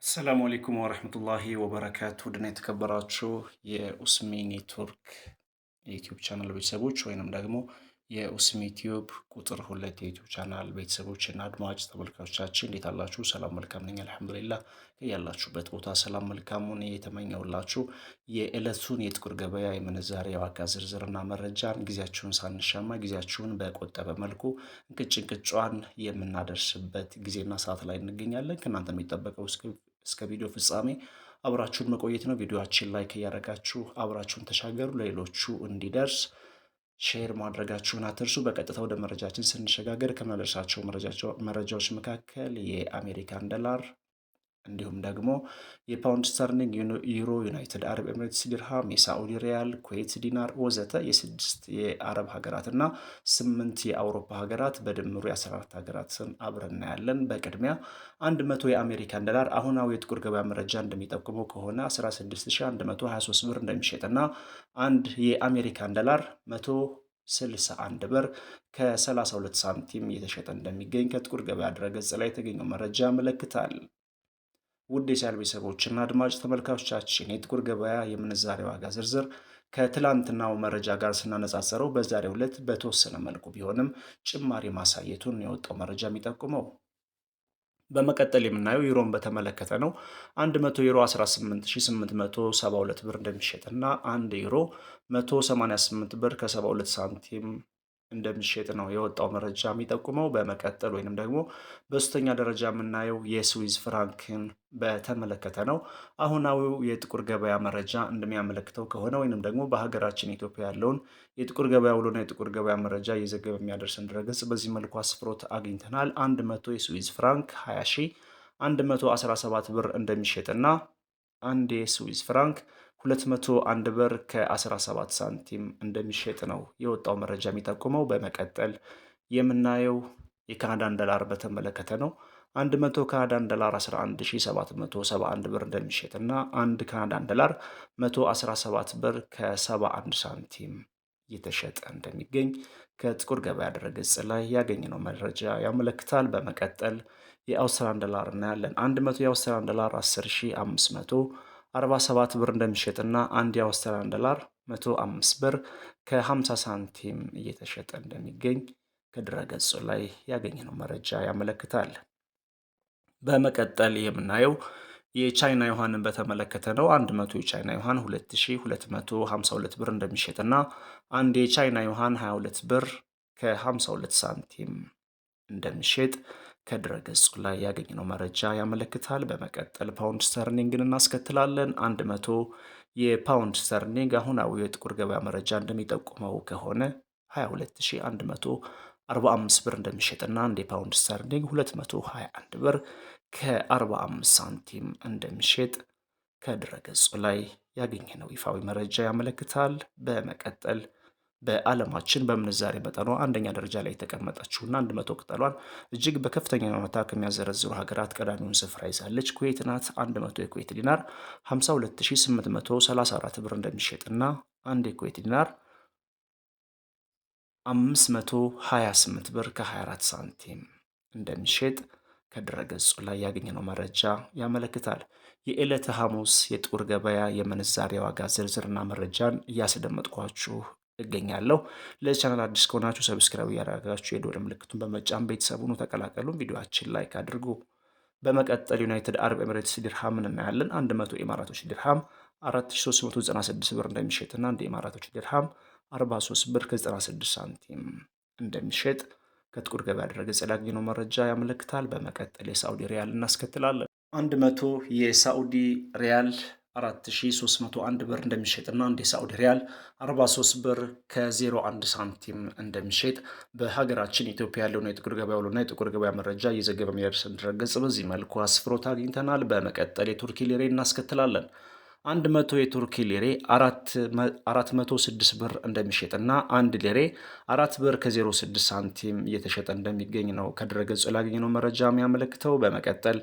ሰላሙ አለይኩም ወረህመቱላሂ ወበረካቱ ድና የተከበራችሁ የኡስሚ ኔትወርክ የዩቲዩብ ቻናል ቤተሰቦች ወይንም ደግሞ የኡስሚ ቲዩብ ቁጥር 2 የዩቲዩብ ቻናል ቤተሰቦች እና አድማጭ ተመልካቾቻችን እንዴት አላችሁ? ሰላም መልካም ነኝ አልሐምዱሊላህ። ያላችሁበት ቦታ ሰላም መልካሙን የተመኘውላችሁ የዕለቱን የጥቁር ገበያ የምንዛሬ የዋጋ ዝርዝርና መረጃን ጊዜያችሁን ሳንሻማ ጊዜያችሁን በቆጠበ መልኩ እንቅጭ የምናደርስበት ጊዜና ሰዓት ላይ እንገኛለን። ከእናንተ የሚጠበቀው እስከ ቪዲዮ ፍጻሜ አብራችሁን መቆየት ነው። ቪዲዮአችን ላይክ እያደረጋችሁ አብራችሁን ተሻገሩ። ለሌሎቹ እንዲደርስ ሼር ማድረጋችሁን አትርሱ። በቀጥታ ወደ መረጃችን ስንሸጋገር ከምናደርሳቸው መረጃዎች መካከል የአሜሪካን ዶላር እንዲሁም ደግሞ የፓውንድ ስተርሊንግ፣ ዩሮ፣ ዩናይትድ አረብ ኤምሬትስ ዲርሃም፣ የሳዑዲ ሪያል፣ ኩዌት ዲናር ወዘተ የስድስት የአረብ ሀገራት እና 8 የአውሮፓ ሀገራት በድምሩ የ14 ሀገራትን አብረን እናያለን። በቅድሚያ 100 የአሜሪካን ዶላር አሁናዊ የጥቁር ገበያ መረጃ እንደሚጠቁመው ከሆነ 16123 ብር እንደሚሸጥና አንድ የአሜሪካን ዶላር 161 ብር ከ32 ሳንቲም እየተሸጠ እንደሚገኝ ከጥቁር ገበያ ድረገጽ ላይ የተገኘው መረጃ ያመለክታል። ውድ የቻናል ቤተሰቦችና አድማጭ ተመልካቾቻችን የጥቁር ገበያ የምንዛሬ ዋጋ ዝርዝር ከትላንትናው መረጃ ጋር ስናነጻጸረው በዛሬው ዕለት በተወሰነ መልኩ ቢሆንም ጭማሪ ማሳየቱን የወጣው መረጃ የሚጠቁመው። በመቀጠል የምናየው ዩሮን በተመለከተ ነው። 100 ዩሮ 18872 ብር እንደሚሸጥና 1 ዩሮ 188 ብር ከ72 ሳንቲም እንደሚሸጥ ነው የወጣው መረጃ የሚጠቁመው። በመቀጠል ወይንም ደግሞ በሶስተኛ ደረጃ የምናየው የስዊዝ ፍራንክን በተመለከተ ነው። አሁናዊው የጥቁር ገበያ መረጃ እንደሚያመለክተው ከሆነ ወይንም ደግሞ በሀገራችን ኢትዮጵያ ያለውን የጥቁር ገበያ ውሎና የጥቁር ገበያ መረጃ እየዘገበ የሚያደርሰን ድረገጽ በዚህ መልኩ አስፍሮት አግኝተናል። 100 የስዊዝ ፍራንክ 20117 ብር እንደሚሸጥና አንድ የስዊዝ ፍራንክ 201 ብር ከ17 ሳንቲም እንደሚሸጥ ነው የወጣው መረጃ የሚጠቁመው። በመቀጠል የምናየው የካናዳን ዶላር በተመለከተ ነው። 100 ካናዳን ዶላር 11771 ብር እንደሚሸጥ እና አንድ ካናዳን ዶላር 117 ብር ከ71 ሳንቲም እየተሸጠ እንደሚገኝ ከጥቁር ገበያ ድረገጽ ላይ ያገኘነው መረጃ ያመለክታል። በመቀጠል የአውስትራሊያን ዶላር እናያለን። 100 የአውስትራሊያን ዶላር 10547 ብር እንደሚሸጥና አንድ የአውስትራሊያን ዶላር 105 ብር ከ50 ሳንቲም እየተሸጠ እንደሚገኝ ከድረገጹ ላይ ያገኘነው መረጃ ያመለክታል። በመቀጠል የምናየው የቻይና ዩዋንን በተመለከተ ነው። 100 የቻይና ዩዋን 2252 ብር እንደሚሸጥና አንድ የቻይና ዩዋን 22 ብር ከ52 ሳንቲም እንደሚሸጥ ከድረገጹ ላይ ያገኘነው መረጃ ያመለክታል። በመቀጠል ፓውንድ ስተርሊንግን እናስከትላለን። 100 የፓውንድ ስተርሊንግ አሁናዊ የጥቁር ገበያ መረጃ እንደሚጠቁመው ከሆነ 22145 ብር እንደሚሸጥና አንድ የፓውንድ ስተርሊንግ 221 ብር ከ45 ሳንቲም እንደሚሸጥ ከድረገጹ ላይ ያገኘነው ይፋዊ መረጃ ያመለክታል። በመቀጠል በዓለማችን በምንዛሬ መጠኗ አንደኛ ደረጃ ላይ የተቀመጠችውና 100 ቅጠሏን እጅግ በከፍተኛ ሁኔታ ከሚያዘረዝሩ ሀገራት ቀዳሚውን ስፍራ ይዛለች ኩዌት ናት። 100 የኩዌት ዲናር 52834 ብር እንደሚሸጥና አንድ የኩዌት ዲናር 528 ብር ከ24 ሳንቲም እንደሚሸጥ ከድረገጹ ላይ ያገኘነው መረጃ ያመለክታል። የዕለተ ሐሙስ የጥቁር ገበያ የምንዛሬ ዋጋ ዝርዝርና መረጃን እያስደመጥኳችሁ እገኛለሁ። ለቻናል አዲስ ከሆናችሁ ሰብስክራይብ እያደረጋችሁ የደወል ምልክቱን በመጫን ቤተሰቡን ተቀላቀሉን። ቪዲዮአችን ላይክ አድርጉ። በመቀጠል ዩናይትድ አረብ ኤምሬትስ ዲርሃምን እናያለን። 100 ኢማራቶች ዲርሃም 4396 ብር እንደሚሸጥና አንድ የኢማራቶች ዲርሃም 43 ብር ከ96 ሳንቲም እንደሚሸጥ ከጥቁር ገበያ ድረገጽ ያገኘነው መረጃ ያመለክታል። በመቀጠል የሳዑዲ ሪያል እናስከትላለን። 100 የሳዑዲ ሪያል 4301 ብር እንደሚሸጥና አንድ የሳዑዲ ሪያል 43 ብር ከ01 ሳንቲም እንደሚሸጥ በሀገራችን ኢትዮጵያ ያለውን የጥቁር ገበያ ውሎና የጥቁር ገበያ መረጃ እየዘገበ የሚያደርሰን ድረገጽ በዚህ መልኩ አስፍሮት አግኝተናል። በመቀጠል የቱርኪ ሊሬ እናስከትላለን። 100 የቱርኪ ሊሬ 406 ብር እንደሚሸጥና 1 ሊሬ 4 ብር ከ06 ሳንቲም እየተሸጠ እንደሚገኝ ነው ከድረገጹ ላገኘነው መረጃ የሚያመለክተው። በመቀጠል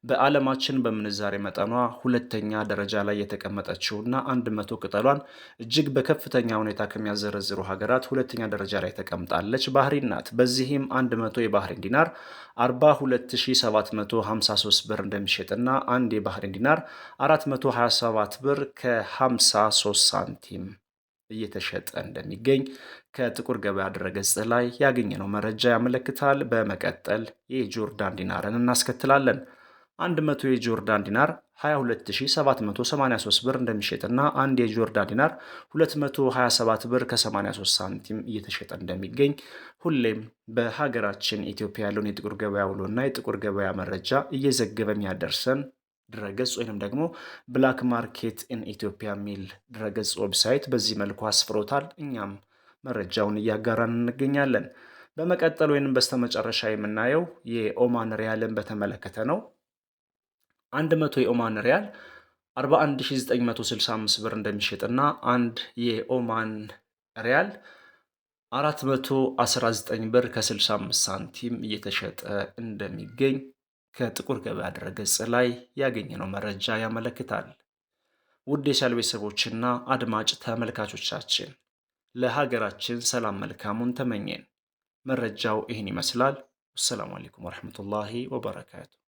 በዓለማችን በምንዛሬ መጠኗ ሁለተኛ ደረጃ ላይ የተቀመጠችውና 100 ቅጠሏን እጅግ በከፍተኛ ሁኔታ ከሚያዘረዝሩ ሀገራት ሁለተኛ ደረጃ ላይ ተቀምጣለች ባህሪን ናት። በዚህም 100 የባህሪን ዲናር 42753 ብር እንደሚሸጥና አንድ የባህሪን ዲናር 427 ብር ከ53 ሳንቲም እየተሸጠ እንደሚገኝ ከጥቁር ገበያ ድረገጽ ላይ ያገኘነው መረጃ ያመለክታል። በመቀጠል የጆርዳን ዲናርን እናስከትላለን። 100 የጆርዳን ዲናር 22783 ብር እንደሚሸጥና አንድ የጆርዳን ዲናር 227 ብር ከ83 ሳንቲም እየተሸጠ እንደሚገኝ ሁሌም በሀገራችን ኢትዮጵያ ያለውን የጥቁር ገበያ ውሎና የጥቁር ገበያ መረጃ እየዘገበ የሚያደርሰን ድረገጽ ወይንም ደግሞ ብላክ ማርኬት ኢን ኢትዮጵያ የሚል ድረገጽ ዌብሳይት በዚህ መልኩ አስፍሮታል። እኛም መረጃውን እያጋራን እንገኛለን። በመቀጠል ወይንም በስተመጨረሻ የምናየው የኦማን ሪያልን በተመለከተ ነው። 100 የኦማን ሪያል 41965 ብር እንደሚሸጥና አንድ የኦማን ሪያል 419 ብር ከ65 ሳንቲም እየተሸጠ እንደሚገኝ ከጥቁር ገበያ ድረገጽ ላይ ያገኘነው መረጃ ያመለክታል። ውድ የቻናል ቤተሰቦችና አድማጭ ተመልካቾቻችን ለሀገራችን ሰላም መልካሙን ተመኘን። መረጃው ይህን ይመስላል። አሰላሙ አለይኩም ወረሕመቱላሂ ወበረካቱ።